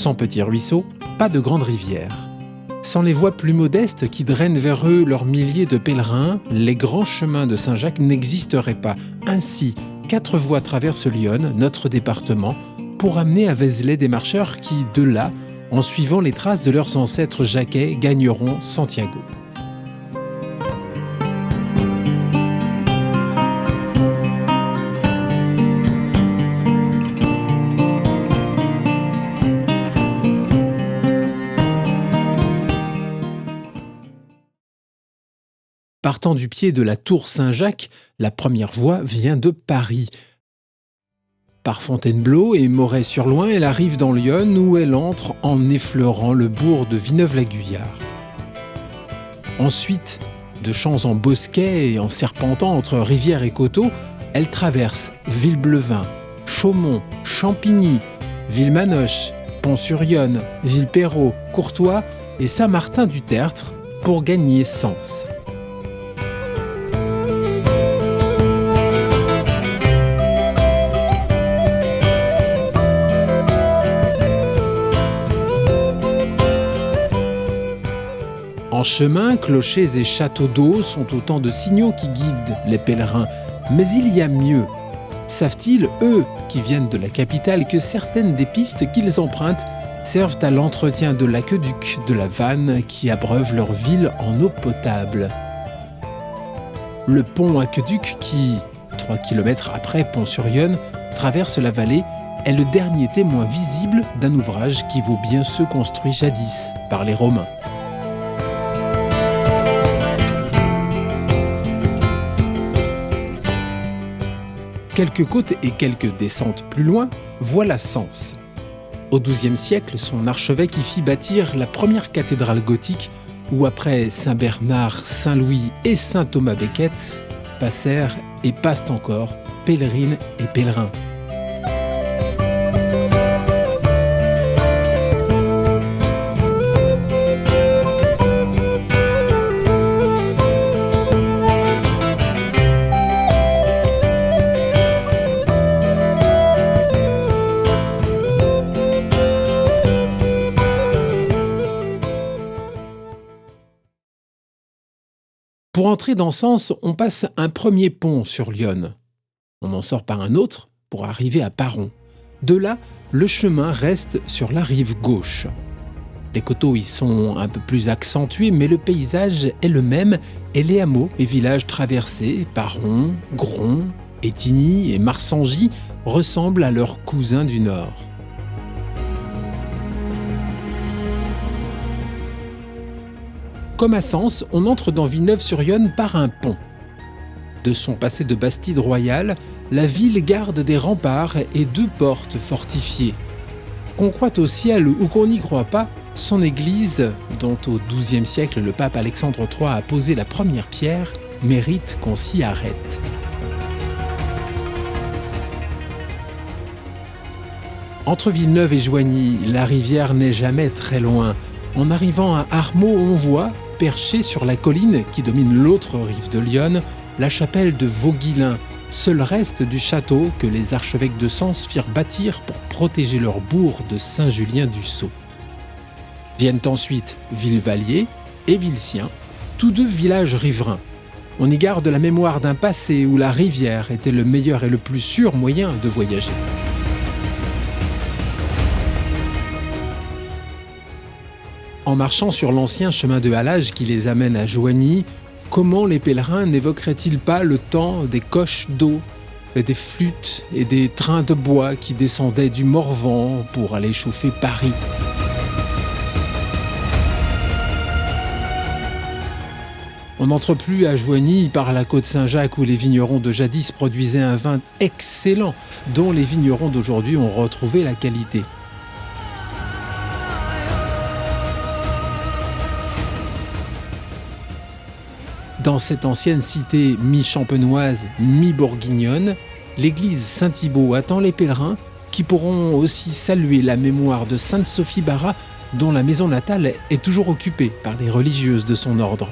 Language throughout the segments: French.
sans petits ruisseaux, pas de grandes rivières. Sans les voies plus modestes qui drainent vers eux leurs milliers de pèlerins, les grands chemins de Saint-Jacques n'existeraient pas. Ainsi, 4 voies traversent Lyon, notre département, pour amener à Vézelay des marcheurs qui, de là, en suivant les traces de leurs ancêtres jacquais, gagneront Santiago. Partant du pied de la tour Saint-Jacques, la première voie vient de Paris. Par Fontainebleau et Moret-sur-Loing, elle arrive dans Lyon où elle entre en effleurant le bourg de Villeneuve-la-Guyard. Ensuite, de champs en bosquets et en serpentant entre rivières et coteaux, elle traverse Villeblevin, Chaumont, Champigny, Villemanoche, Pont-sur-Yonne, Villepérault, Courtois et Saint-Martin-du-Tertre pour gagner Sens. En chemin, clochers et châteaux d'eau sont autant de signaux qui guident les pèlerins. Mais il y a mieux. Savent-ils, eux, qui viennent de la capitale, que certaines des pistes qu'ils empruntent servent à l'entretien de l'aqueduc de la Vanne qui abreuve leur ville en eau potable. Le pont-aqueduc qui, 3 km après Pont-sur-Yonne, traverse la vallée, est le dernier témoin visible d'un ouvrage qui vaut bien ceux construits jadis par les Romains. Quelques côtes et quelques descentes plus loin, voilà Sens. Au XIIe siècle, son archevêque y fit bâtir la première cathédrale gothique où après Saint-Bernard, Saint-Louis et Saint-Thomas Becket, passèrent et passent encore pèlerines et pèlerins. Pour entrer dans Sens, on passe un premier pont sur Lyon. On en sort par un autre pour arriver à Paron. De là, le chemin reste sur la rive gauche. Les coteaux y sont un peu plus accentués, mais le paysage est le même et les hameaux et villages traversés, Paron, Gron, Étigny et Marsangy, ressemblent à leurs cousins du Nord. Comme à Sens, on entre dans Villeneuve-sur-Yonne par un pont. De son passé de bastide royale, la ville garde des remparts et 2 portes fortifiées. Qu'on croit au ciel ou qu'on n'y croit pas, son église, dont au XIIe siècle le pape Alexandre III a posé la première pierre, mérite qu'on s'y arrête. Entre Villeneuve et Joigny, la rivière n'est jamais très loin. En arrivant à Armaux, on voit, perché sur la colline qui domine l'autre rive de Lyon, la chapelle de Vauguilin, seul reste du château que les archevêques de Sens firent bâtir pour protéger leur bourg de Saint-Julien-du-Sault. Viennent ensuite Villevallier et Vilsien, tous 2 villages riverains. On y garde la mémoire d'un passé où la rivière était le meilleur et le plus sûr moyen de voyager. En marchant sur l'ancien chemin de halage qui les amène à Joigny, comment les pèlerins n'évoqueraient-ils pas le temps des coches d'eau, des flûtes et des trains de bois qui descendaient du Morvan pour aller chauffer Paris ? On n'entre plus à Joigny par la côte Saint-Jacques où les vignerons de jadis produisaient un vin excellent dont les vignerons d'aujourd'hui ont retrouvé la qualité. Dans cette ancienne cité mi-champenoise, mi-bourguignonne, l'église Saint-Thibaut attend les pèlerins qui pourront aussi saluer la mémoire de Sainte-Sophie Bara, dont la maison natale est toujours occupée par les religieuses de son ordre.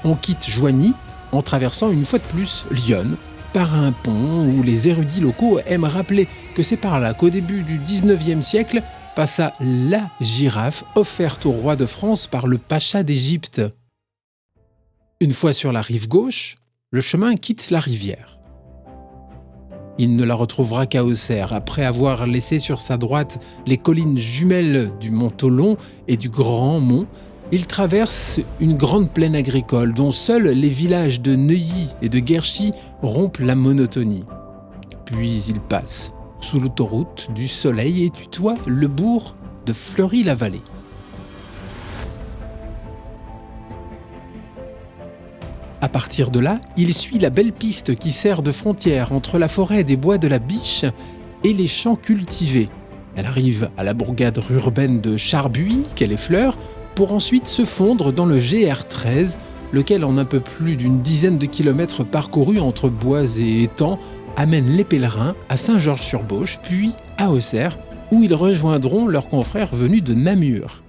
On quitte Joigny en traversant une fois de plus Lyon par un pont où les érudits locaux aiment rappeler que c'est par là qu'au début du 19e siècle passa la girafe offerte au roi de France par le pacha d'Égypte. Une fois sur la rive gauche, le chemin quitte la rivière. Il ne la retrouvera qu'à Auxerre, après avoir laissé sur sa droite les collines jumelles du Mont Tholon et du Grand Mont. Il traverse une grande plaine agricole dont seuls les villages de Neuilly et de Guerchy rompent la monotonie. Puis il passe sous l'autoroute du Soleil et tutoie le bourg de Fleury-la-Vallée. À partir de là, il suit la belle piste qui sert de frontière entre la forêt des bois de la Biche et les champs cultivés. Elle arrive à la bourgade urbaine de Charbuy, qu'elle effleure, pour ensuite se fondre dans le GR13, lequel, en un peu plus d'une dizaine de kilomètres parcourus entre bois et étangs, amène les pèlerins à Saint-Georges-sur-Beauche, puis à Auxerre, où ils rejoindront leurs confrères venus de Namur.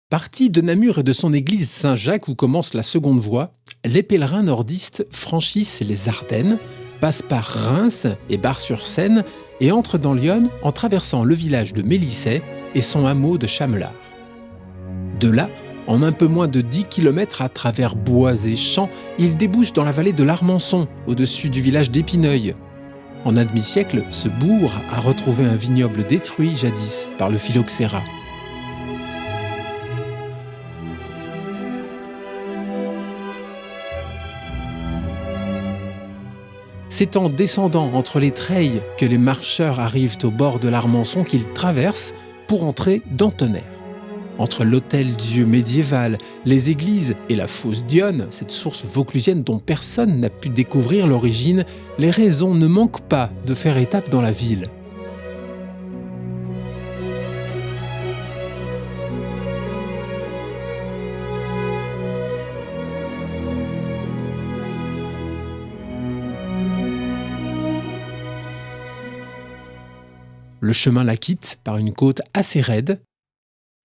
Partis de Namur et de son église Saint-Jacques où commence la seconde voie, les pèlerins nordistes franchissent les Ardennes, passent par Reims et Bar-sur-Seine et entrent dans l'Yonne en traversant le village de Mélisset et son hameau de Chamelard. De là, en un peu moins de 10 km à travers bois et champs, ils débouchent dans la vallée de l'Armançon, au-dessus du village d'Épineuil. En un demi-siècle, ce bourg a retrouvé un vignoble détruit jadis par le phylloxéra. C'est en descendant entre les treilles que les marcheurs arrivent au bord de l'Armançon qu'ils traversent pour entrer dans Tonnerre. Entre l'Hôtel-Dieu médiéval, les églises et la fosse d'Yonne, cette source vauclusienne dont personne n'a pu découvrir l'origine, les raisons ne manquent pas de faire étape dans la ville. Le chemin la quitte par une côte assez raide.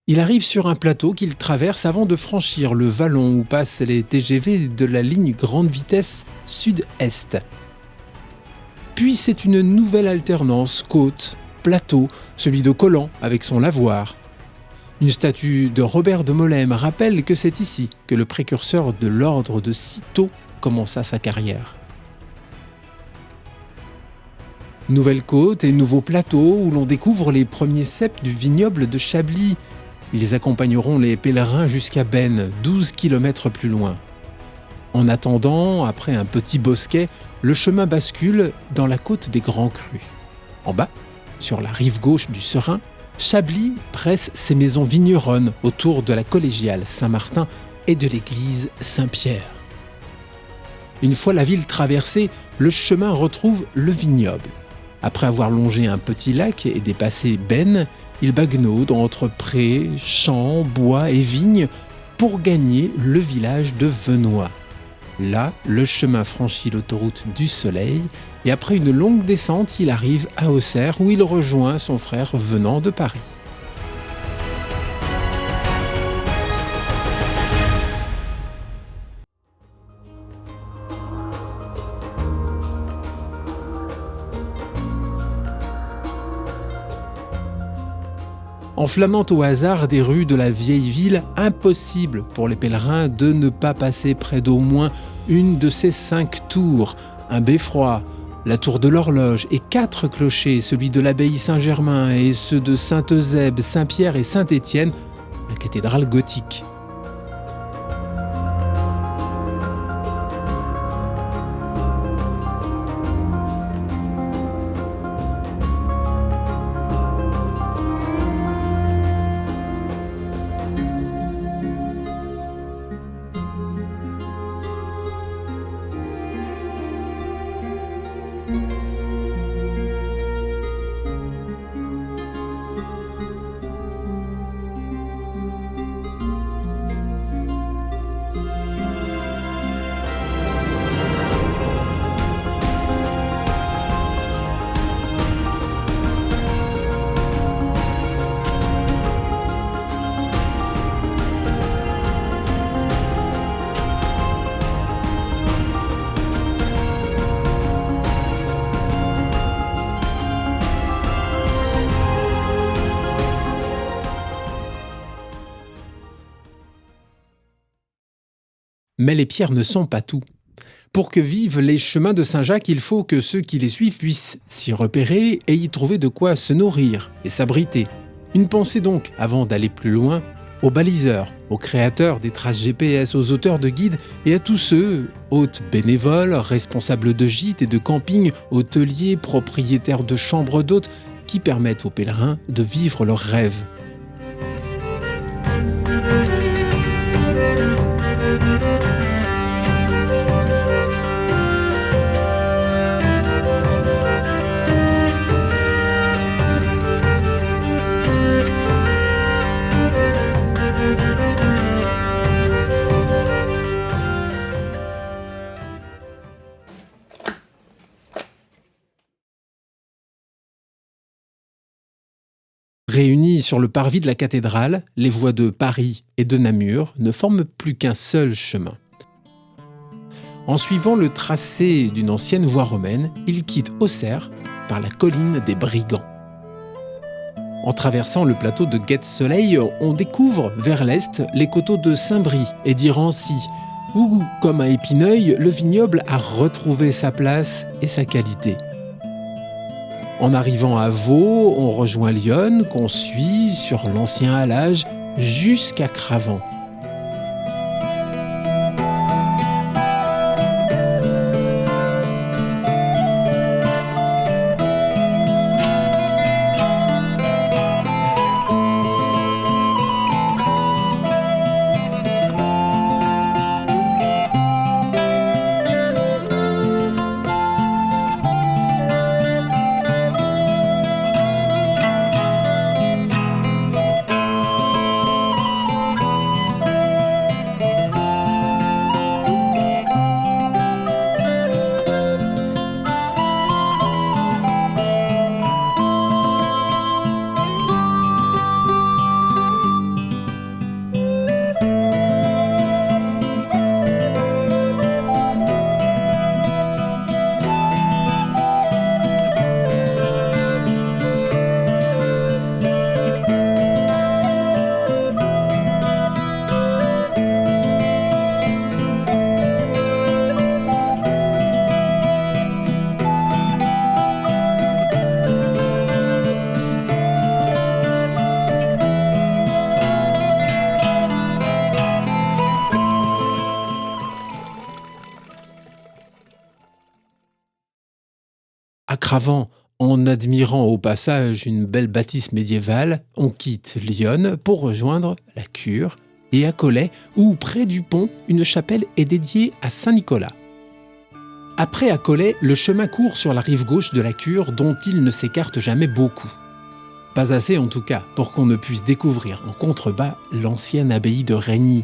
Il arrive sur un plateau qu'il traverse avant de franchir le vallon où passent les TGV de la ligne grande vitesse sud-est. Puis c'est une nouvelle alternance côte-plateau, celui de Collant avec son lavoir. Une statue de Robert de Molesme rappelle que c'est ici que le précurseur de l'ordre de Cîteaux commença sa carrière. Nouvelle côte et nouveau plateau où l'on découvre les premiers ceps du vignoble de Chablis. Ils accompagneront les pèlerins jusqu'à Bennes, 12 km plus loin. En attendant, après un petit bosquet, le chemin bascule dans la côte des Grands Crus. En bas, sur la rive gauche du Serein, Chablis presse ses maisons vigneronnes autour de la collégiale Saint-Martin et de l'église Saint-Pierre. Une fois la ville traversée, le chemin retrouve le vignoble. Après avoir longé un petit lac et dépassé Bennes, il baguenaude entre prés, champs, bois et vignes pour gagner le village de Venoy. Là, le chemin franchit l'autoroute du Soleil et après une longue descente, il arrive à Auxerre où il rejoint son frère venant de Paris. Enflammant au hasard des rues de la vieille ville, impossible pour les pèlerins de ne pas passer près d'au moins une de ces 5 tours, un beffroi, la tour de l'horloge et 4 clochers, celui de l'abbaye Saint-Germain et ceux de Saint-Eusèbe, Saint-Pierre et Saint-Étienne, la cathédrale gothique. Mais les pierres ne sont pas tout. Pour que vivent les chemins de Saint-Jacques, il faut que ceux qui les suivent puissent s'y repérer et y trouver de quoi se nourrir et s'abriter. Une pensée donc, avant d'aller plus loin, aux baliseurs, aux créateurs des traces GPS, aux auteurs de guides et à tous ceux, hôtes bénévoles, responsables de gîtes et de campings, hôteliers, propriétaires de chambres d'hôtes, qui permettent aux pèlerins de vivre leurs rêves. Réunis sur le parvis de la cathédrale, les voies de Paris et de Namur ne forment plus qu'un seul chemin. En suivant le tracé d'une ancienne voie romaine, ils quittent Auxerre par la colline des Brigands. En traversant le plateau de Guette-Soleil, on découvre vers l'est les coteaux de Saint-Brie et d'Irancy, où, comme à Épineuil, le vignoble a retrouvé sa place et sa qualité. En arrivant à Vaux, on rejoint Lyonne, qu'on suit sur l'ancien halage jusqu'à Cravant. À Cravant, en admirant au passage une belle bâtisse médiévale, on quitte Lyonne pour rejoindre la Cure et à Collet, où près du pont, une chapelle est dédiée à Saint-Nicolas. Après à Collet, le chemin court sur la rive gauche de la Cure dont il ne s'écarte jamais beaucoup. Pas assez en tout cas pour qu'on ne puisse découvrir en contrebas l'ancienne abbaye de Régny.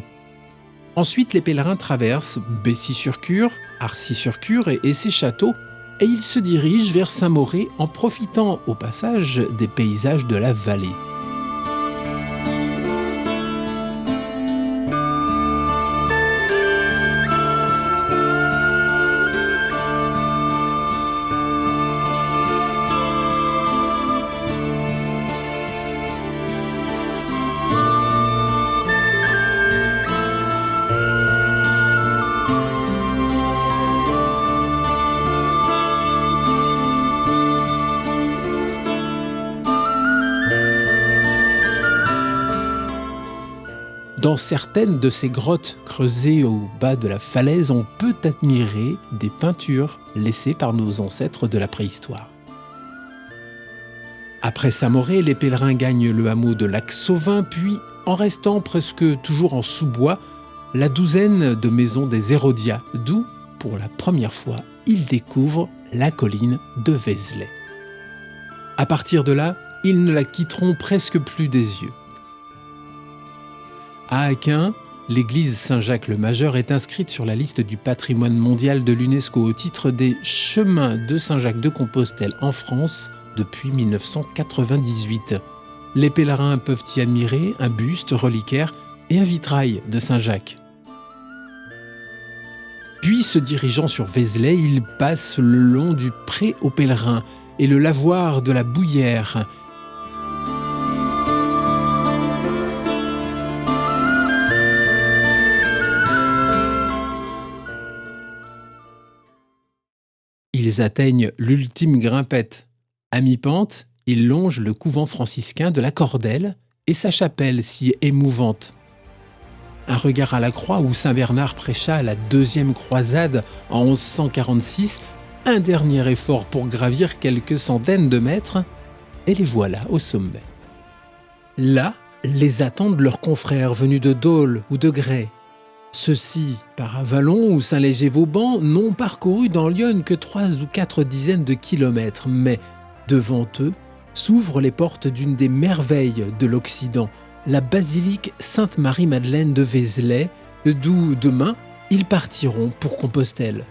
Ensuite, les pèlerins traversent Bessy-sur-Cure, Arcy-sur-Cure et ses châteaux, et ils se dirigent vers Saint-Mauré en profitant au passage des paysages de la vallée. Dans certaines de ces grottes creusées au bas de la falaise, on peut admirer des peintures laissées par nos ancêtres de la préhistoire. Après Saint-Mauré, les pèlerins gagnent le hameau de Lac-Sauvin, puis, en restant presque toujours en sous-bois, la douzaine de maisons des Hérodias, d'où, pour la première fois, ils découvrent la colline de Vézelay. À partir de là, ils ne la quitteront presque plus des yeux. À Aquin, l'église Saint-Jacques-le-Majeur est inscrite sur la liste du patrimoine mondial de l'UNESCO au titre des chemins de Saint-Jacques-de-Compostelle en France depuis 1998. Les pèlerins peuvent y admirer un buste reliquaire et un vitrail de Saint-Jacques. Puis, se dirigeant sur Vézelay, ils passent le long du pré aux pèlerins et le lavoir de la Bouillère. ils atteignent l'ultime grimpette. À mi-pente, ils longent le couvent franciscain de la Cordelle et sa chapelle si émouvante. Un regard à la croix où saint Bernard prêcha à la deuxième croisade en 1146, un dernier effort pour gravir quelques centaines de mètres, et les voilà au sommet. Là, les attendent leurs confrères venus de Dole ou de Grès. Ceux-ci, par Avallon ou Saint-Léger-Vauban, n'ont parcouru dans l'Yonne que 3 ou 4 dizaines de kilomètres, mais devant eux s'ouvrent les portes d'une des merveilles de l'Occident, la basilique Sainte-Marie-Madeleine de Vézelay, d'où demain ils partiront pour Compostelle.